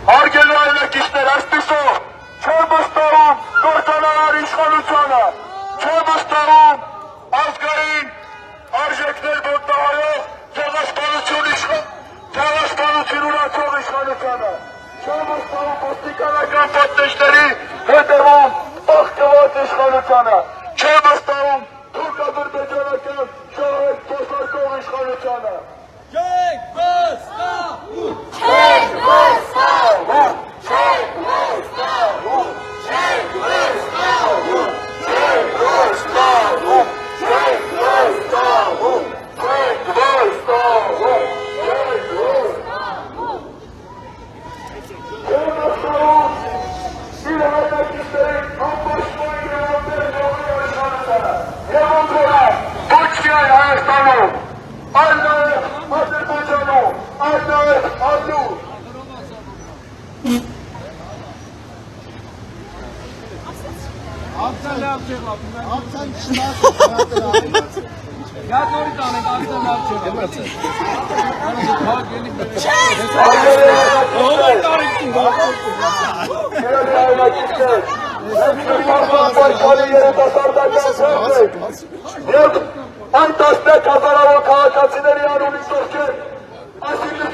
Հարգելի այլեկիցներ, այսպիսով չեմ վստահում գործանարար իշխանությանը, չեմ վստահում ազգային արժեքներ ոտնահարող ցեղասպանություն ունեցող իշխանությանը, չեմ վստահում ոստիկանական պատնեշների հետևում աղքված իշխանությանը, չեմ վստահում թուրք-ադրբեջանական շահեր փոխարկող իշխանությանը։ Չենք վստահում! Չենք վստահում! Չենք վստահում! Չենք վստահում! Չենք վստահում! Չենք վստահում! Չենք վստահում! Չենք վստահում! Չենք վստահում! Իր հայրենակիցներին ամբողջովին գրանցել նորի իշխանությանը և ընդորել ոչ միայն Հայաստանում, այլ նաև Ադրբեջանում, այլ նաև αλλού. Այն տասնյակ հազարավոր քաղաքացիների անունից ովքեր այսինքն